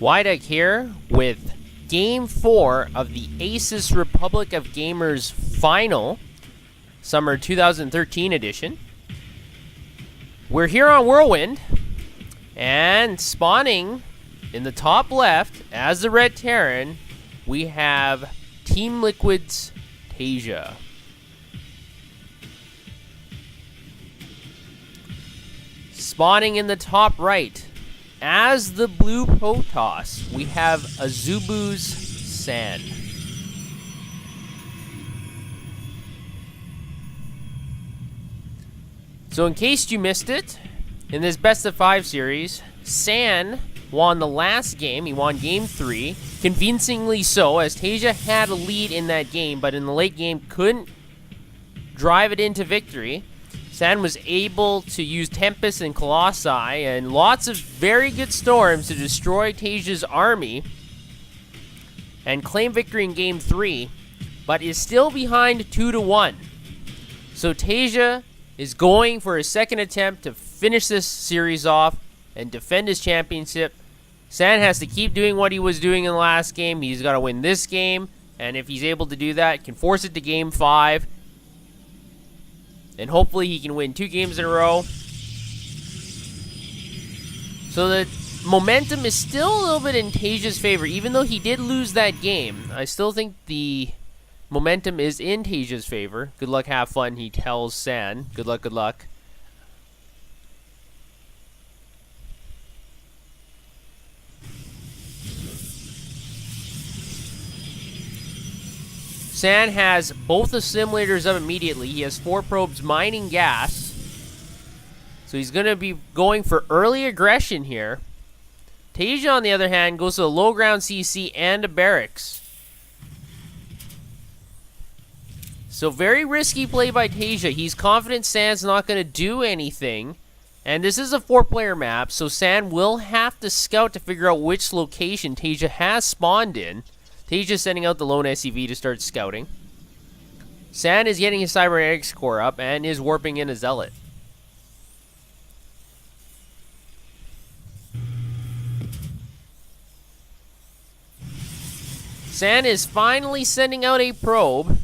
Wideck here with Game 4 of the Asus Republic of Gamers Final, Summer 2013 edition. We're here on Whirlwind, and spawning in the top left as the Red Terran, we have Team Liquid's Taeja. Spawning in the top right as the Blue Protoss, we have Azubu's San. So in case you missed it, in this best of 5 series, San won the last game. He won game 3, convincingly so, as Taeja had a lead in that game, but in the late game couldn't drive it into victory. San was able to use Tempest and Colossi and lots of very good storms to destroy Taeja's army and claim victory in game 3, but is still behind 2-1. So Taeja is going for his second attempt to finish this series off and defend his championship. San has to keep doing what he was doing in the last game. He's got to win this game, and if he's able to do that, can force it to game 5. And hopefully he can win 2 games in a row. So the momentum is still a little bit in Taeja's favor. Even though he did lose that game, I still think the momentum is in Taeja's favor. Good luck, have fun, he tells San. Good luck, good luck. San has both assimilators up immediately. He has 4 probes mining gas. So he's going to be going for early aggression here. Taeja, on the other hand, goes to a low ground CC and a barracks. So very risky play by Taeja. He's confident San's not going to do anything. And this is a 4-player map, so San will have to scout to figure out which location Taeja has spawned in. Taeja's sending out the lone SCV to start scouting. San is getting his cybernetics core up and is warping in a zealot. San is finally sending out a probe,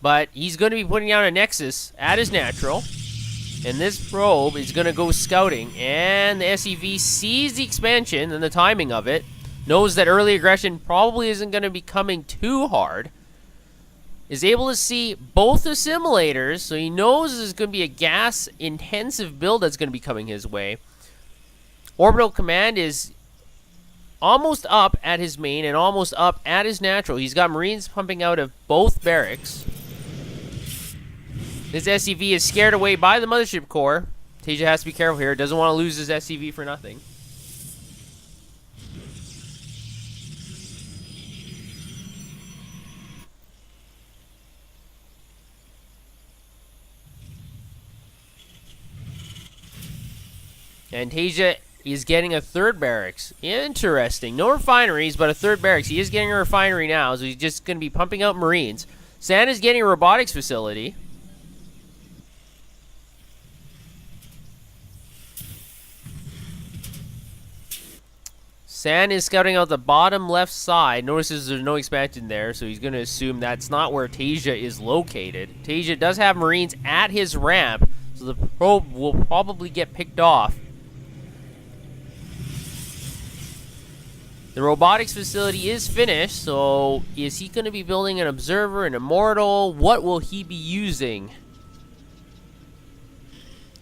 but he's going to be putting out a nexus at his natural. And this probe is going to go scouting, and the SCV sees the expansion and the timing of it. Knows that early aggression probably isn't going to be coming too hard. Is able to see both assimilators, so he knows there's going to be a gas-intensive build that's going to be coming his way. Orbital Command is almost up at his main and almost up at his natural. He's got Marines pumping out of both barracks. This SCV is scared away by the Mothership Core. Taeja has to be careful here. Doesn't want to lose his SCV for nothing. And Taeja is getting a 3rd barracks. Interesting. No refineries, but a 3rd barracks. He is getting a refinery now, so he's just going to be pumping out Marines. San is getting a robotics facility. San is scouting out the bottom left side. Notices there's no expansion there, so he's going to assume that's not where Taeja is located. Taeja does have Marines at his ramp, so the probe will probably get picked off. The robotics facility is finished, so is he going to be building an observer, an immortal? What will he be using?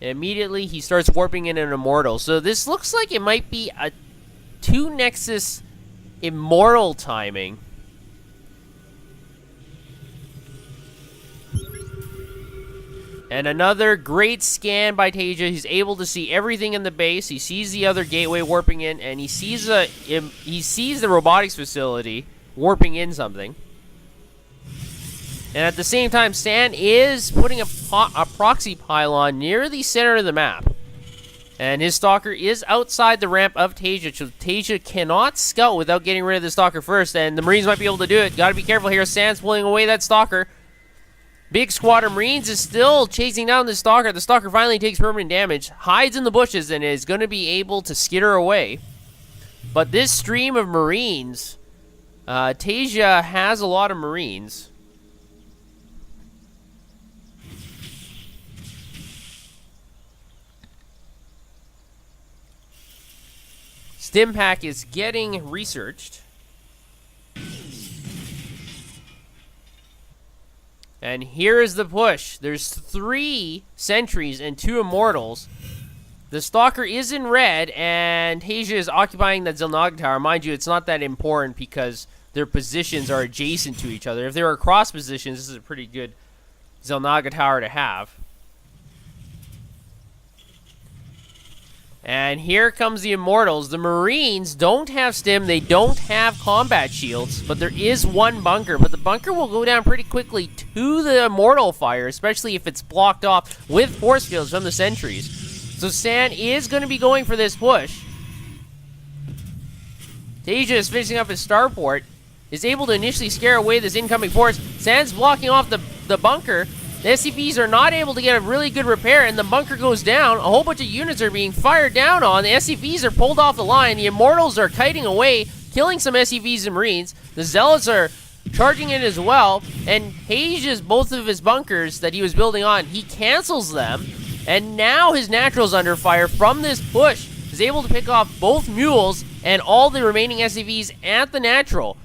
And immediately he starts warping in an immortal. So this looks like it might be a 2 Nexus immortal timing. And another great scan by Taeja. He's able to see everything in the base. He sees the other gateway warping in, and he sees the robotics facility warping in something. And at the same time, San is putting a proxy pylon near the center of the map. And his stalker is outside the ramp of Taeja, so Taeja cannot scout without getting rid of the stalker first, and the Marines might be able to do it. Gotta be careful here. San's pulling away that stalker. Big squad of Marines is still chasing down the stalker. The stalker finally takes permanent damage, hides in the bushes, and is going to be able to skitter away. But this stream of Marines, Taeja has a lot of Marines. Stim pack is getting researched. And here is the push. There's 3 sentries and 2 immortals. The Stalker is in red, and Taeja is occupying that Xel'Naga tower. Mind you, it's not that important because their positions are adjacent to each other. If they were cross positions, this is a pretty good Xel'Naga tower to have. And here comes the Immortals. The Marines don't have stim, they don't have combat shields, but there is one bunker. But the bunker will go down pretty quickly to the Immortal fire, especially if it's blocked off with force fields from the sentries. So San is going to be going for this push. Taeja is finishing up his starport, is able to initially scare away this incoming force. San's blocking off the bunker. The SCVs are not able to get a really good repair, and the bunker goes down. A whole bunch of units are being fired down on. The SCVs are pulled off the line. The Immortals are kiting away, killing some SCVs and Marines. The Zealots are charging in as well, and Taeja's both of his bunkers that he was building on, he cancels them, and now his Natural's under fire from this push. He's able to pick off both Mules and all the remaining SCVs at the Natural.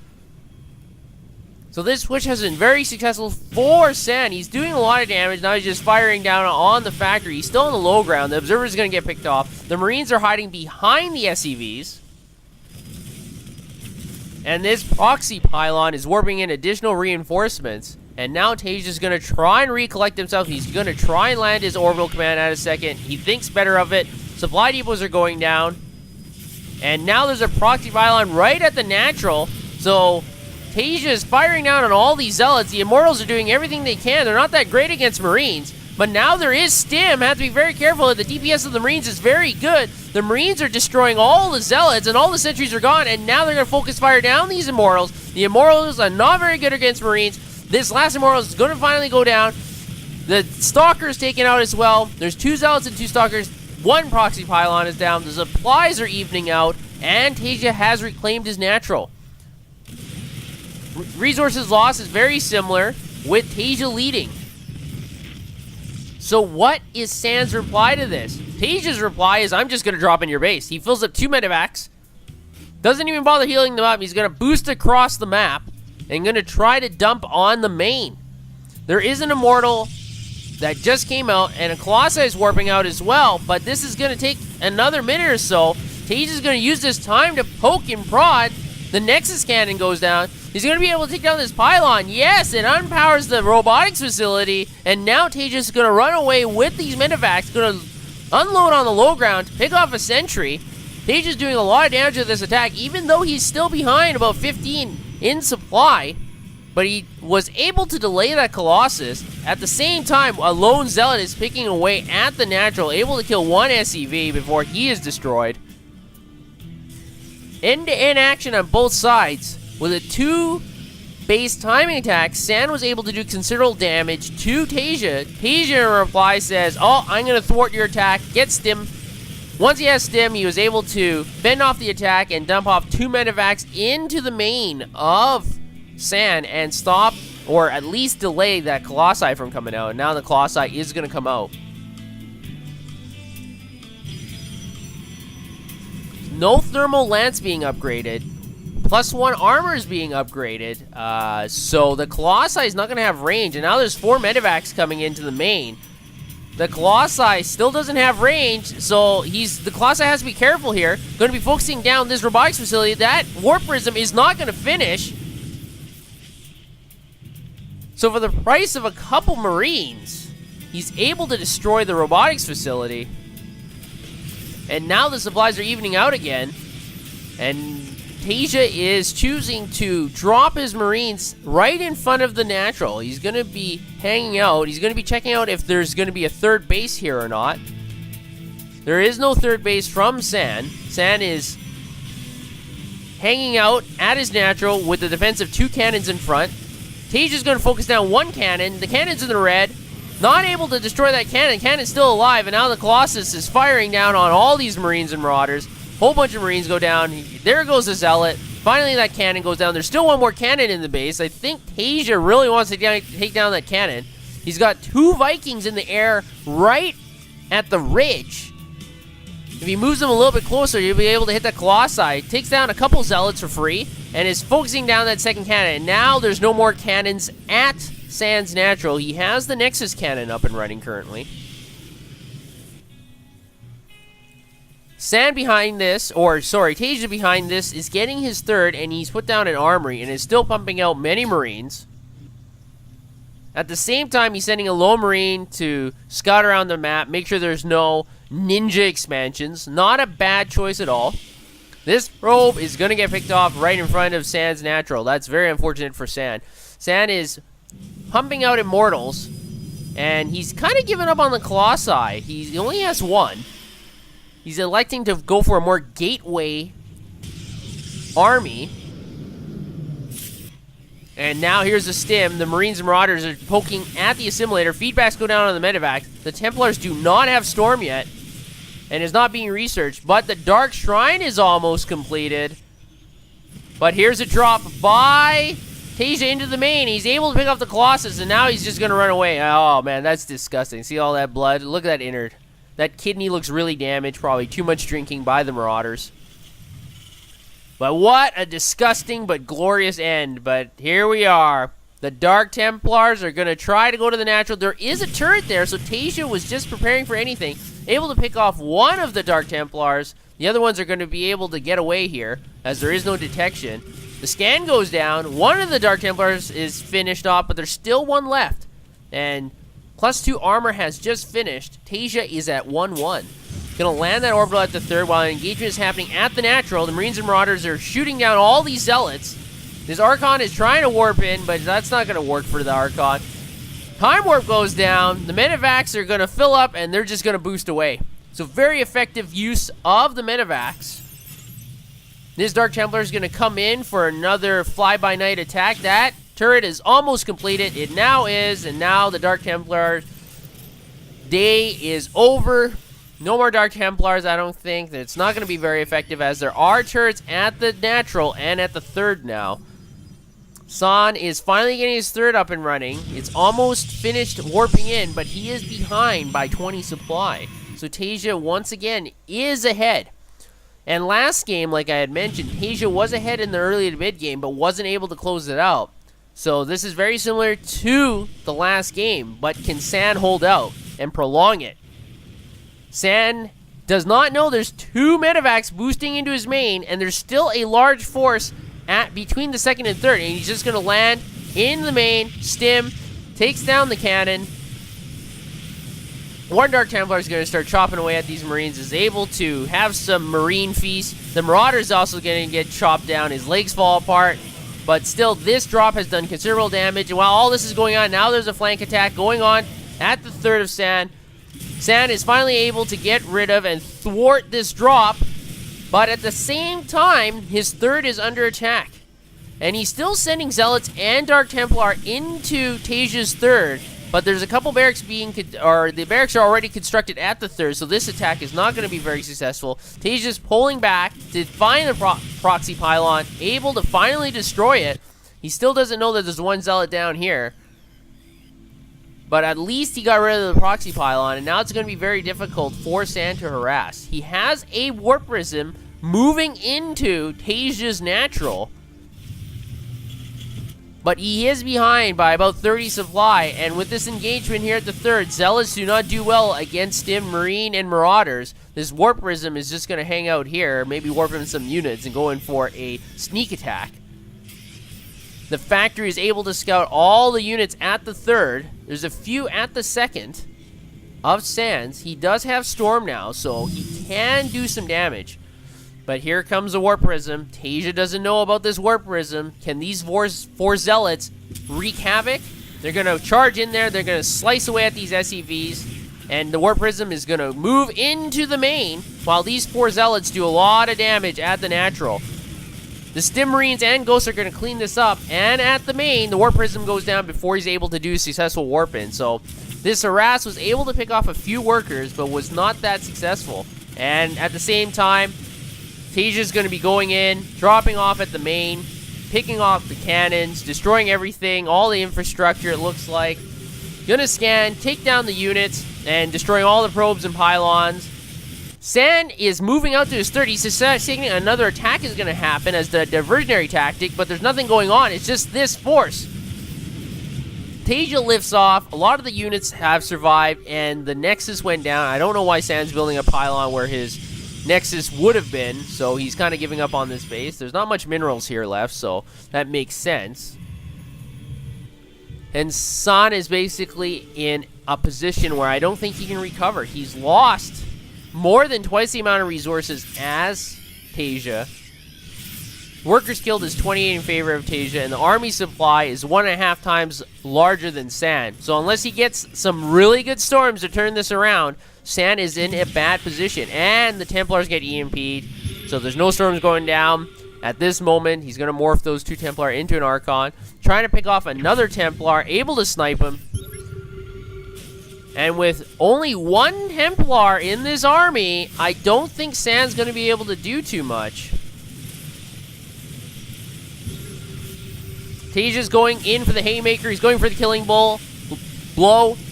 So this push has been very successful for San. He's doing a lot of damage. Now he's just firing down on the factory. He's still on the low ground. The Observer's going to get picked off. The Marines are hiding behind the SCVs. And this proxy pylon is warping in additional reinforcements. And now Taeja's going to try and recollect himself. He's going to try and land his orbital command at a second. He thinks better of it. Supply depots are going down. And now there's a proxy pylon right at the Natural. So Taeja is firing down on all these Zealots. The Immortals are doing everything they can. They're not that great against Marines. But now there is stim. Have to be very careful that the DPS of the Marines is very good. The Marines are destroying all the Zealots, and all the sentries are gone, and now they're going to focus fire down these Immortals. The Immortals are not very good against Marines. This last Immortal is going to finally go down. The Stalker is taken out as well. There's 2 Zealots and 2 Stalkers. 1 proxy pylon is down. The supplies are evening out, and Taeja has reclaimed his Natural. Resources lost is very similar, with Taeja leading. So what is San's reply to this? Taeja's reply is, I'm just going to drop in your base. He fills up 2 medevacs, doesn't even bother healing them up. He's going to boost across the map and going to try to dump on the main. There is an Immortal that just came out, and a Colossi is warping out as well, but this is going to take another minute or so. Taeja's going to use this time to poke and prod. The Nexus Cannon goes down. He's going to be able to take down this pylon. Yes, it unpowers the robotics facility. And now Taeja's going to run away with these medevacs. Going to unload on the low ground, pick off a sentry. Taeja's doing a lot of damage with this attack, even though he's still behind about 15 in supply. But he was able to delay that Colossus. At the same time, a lone Zealot is picking away at the Natural, able to kill 1 SCV before he is destroyed. End-to-end action on both sides. With a 2-base timing attack, San was able to do considerable damage to Taeja. Taeja in reply says, oh, I'm going to thwart your attack, get stim. Once he has stim, he was able to fend off the attack and dump off 2 medevacs into the main of San and stop, or at least delay, that Colossi from coming out. And now the Colossi is going to come out. No thermal lance being upgraded. +1 armor is being upgraded, so the Colossi is not going to have range, and now there's 4 medevacs coming into the main. The Colossi still doesn't have range, so the Colossi has to be careful here. Going to be focusing down this robotics facility. That Warp Prism is not going to finish. So for the price of a couple Marines, he's able to destroy the robotics facility. And now the supplies are evening out again, and Taeja is choosing to drop his Marines right in front of the Natural. He's going to be hanging out. He's going to be checking out if there's going to be a 3rd base here or not. There is no 3rd base from San. San is hanging out at his Natural with the defense of 2 cannons in front. Taeja's going to focus down 1 cannon. The cannon's in the red. Not able to destroy that cannon. Cannon's still alive, and now the Colossus is firing down on all these Marines and Marauders. Whole bunch of Marines go down. There goes the Zealot. Finally, that cannon goes down. There's still one more cannon in the base. I think Taeja really wants to take down that cannon. He's got 2 Vikings in the air right at the ridge. If he moves them a little bit closer, he'll be able to hit the Colossi. Takes down a couple Zealots for free and is focusing down that second cannon. And now there's no more cannons at Sans Natural. He has the Nexus cannon up and running currently. Taeja behind this is getting his third, and he's put down an armory and is still pumping out many Marines. At the same time, he's sending a low Marine to scout around the map, make sure there's no ninja expansions. Not a bad choice at all. This probe is going to get picked off right in front of Sans Natural. That's very unfortunate for San. San is pumping out Immortals, and he's kind of given up on the Colossi. He only has 1. He's electing to go for a more gateway army. And now here's the stim. The Marines and Marauders are poking at the assimilator. Feedbacks go down on the medevac. The Templars do not have Storm yet and is not being researched. But the Dark Shrine is almost completed. But here's a drop by Taeja into the main. He's able to pick up the Colossus, and now he's just going to run away. Oh, man, that's disgusting. See all that blood? Look at that innard. That kidney looks really damaged. Probably too much drinking by the Marauders. But what a disgusting but glorious end. But here we are. The Dark Templars are going to try to go to the natural. There is a turret there, so Taeja was just preparing for anything. Able to pick off one of the Dark Templars. The other ones are going to be able to get away here, as there is no detection. The scan goes down. One of the Dark Templars is finished off, but there's still one left. And +2 armor has just finished. Taeja is at 1-1. Gonna land that orbital at the third while engagement is happening at the natural. The Marines and Marauders are shooting down all these Zealots. This Archon is trying to warp in, but that's not gonna work for the Archon. Time Warp goes down. The medevacs are gonna fill up, and they're just gonna boost away. So very effective use of the medevacs. This Dark Templar is gonna come in for another fly-by-night attack. That turret is almost completed. It now is, and now the Dark Templar day is over. No more Dark Templars, I don't think. It's not going to be very effective, as there are turrets at the natural and at the third now. San is finally getting his third up and running. It's almost finished warping in, but he is behind by 20 supply. So Taeja, once again, is ahead. And last game, like I had mentioned, Taeja was ahead in the early to mid game, but wasn't able to close it out. So this is very similar to the last game, but can San hold out and prolong it? San does not know there's 2 medevacs boosting into his main, and there's still a large force between the second and third, and he's just going to land in the main, stim, takes down the cannon. One Dark Templar is going to start chopping away at these Marines, is able to have some Marine feast. The Marauder is also going to get chopped down. His legs fall apart, but still this drop has done considerable damage. And while all this is going on, now there's a flank attack going on at the third of San. San is finally able to get rid of and thwart this drop, but at the same time, his third is under attack. And he's still sending Zealots and Dark Templar into Taeja's third, but there's a couple barracks the barracks are already constructed at the third, so this attack is not going to be very successful. Taeja's pulling back to find the proxy pylon, able to finally destroy it. He still doesn't know that there's one Zealot down here. But at least he got rid of the proxy pylon, and now it's going to be very difficult for San to harass. He has a Warp Prism moving into Taeja's natural, but he is behind by about 30 supply, and with this engagement here at the third, Zealots do not do well against him, Marine and Marauders. This Warp Prism is just going to hang out here, maybe warp in some units and go in for a sneak attack. The factory is able to scout all the units at the third. There's a few at the second of Sans. He does have Storm now, so he can do some damage. But here comes the Warp Prism. Taeja doesn't know about this Warp Prism. Can these four Zealots wreak havoc? They're going to charge in there. They're going to slice away at these SCVs. And the Warp Prism is going to move into the main, while these 4 Zealots do a lot of damage at the natural. The Stim Marines and Ghosts are going to clean this up, and at the main, the Warp Prism goes down before he's able to do a successful warp in. So this harass was able to pick off a few workers, but was not that successful. And at the same time, Taeja's going to be going in, dropping off at the main, picking off the cannons, destroying everything, all the infrastructure it looks like. Gonna scan, take down the units, and destroying all the probes and pylons. San is moving out to his third. He's suspecting another attack is going to happen as the diversionary tactic, but there's nothing going on. It's just this force. Taeja lifts off. A lot of the units have survived, and the Nexus went down. I don't know why San's building a pylon where his Nexus would have been, so he's kind of giving up on this base. There's not much minerals here left, so that makes sense. And San is basically in a position where I don't think he can recover. He's lost more than twice the amount of resources as Taeja. Workers killed is 28 in favor of Taeja, and the army supply is 1.5 times larger than San. So unless he gets some really good storms to turn this around, San is in a bad position. And the Templars get EMP'd, so there's no storms going down. At this moment, he's going to morph those 2 Templar into an Archon, trying to pick off another Templar, able to snipe him. And with only 1 Templar in this army, I don't think San's going to be able to do too much. Taeja's going in for the Haymaker. He's going for the Killing Blow.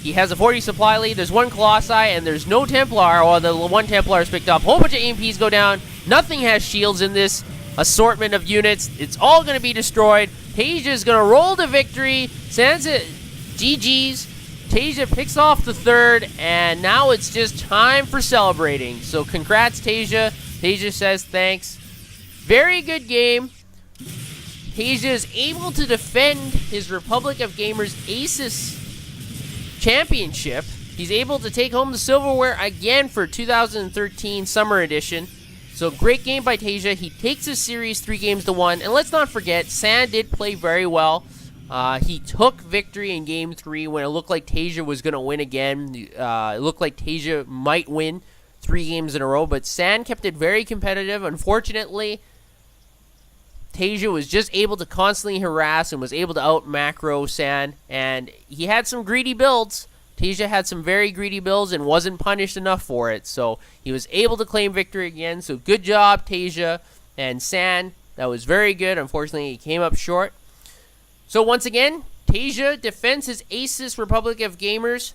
He has a 40 supply lead. There's 1 Colossi, and there's no Templar, or the 1 Templar is picked up. Whole bunch of EMPs go down. Nothing has shields in this assortment of units. It's all going to be destroyed. Taeja's going to roll to victory. San's at GG's. Taeja picks off the 3rd, and now it's just time for celebrating. So congrats, Taeja. Taeja says thanks. Very good game. Taeja is able to defend his Republic of Gamers Asus Championship. He's able to take home the silverware again for 2013 Summer Edition. So great game by Taeja. He takes his series 3-1. And let's not forget, San did play very well. He took victory in Game 3 when it looked like Taeja was going to win again. It looked like Taeja might win 3 games in a row, but San kept it very competitive. Unfortunately, Taeja was just able to constantly harass and was able to out-macro San, and he had some greedy builds. Taeja had some very greedy builds and wasn't punished enough for it, so he was able to claim victory again. So good job, Taeja and San. That was very good. Unfortunately, he came up short. So once again, Taeja defends his Asus Republic of Gamers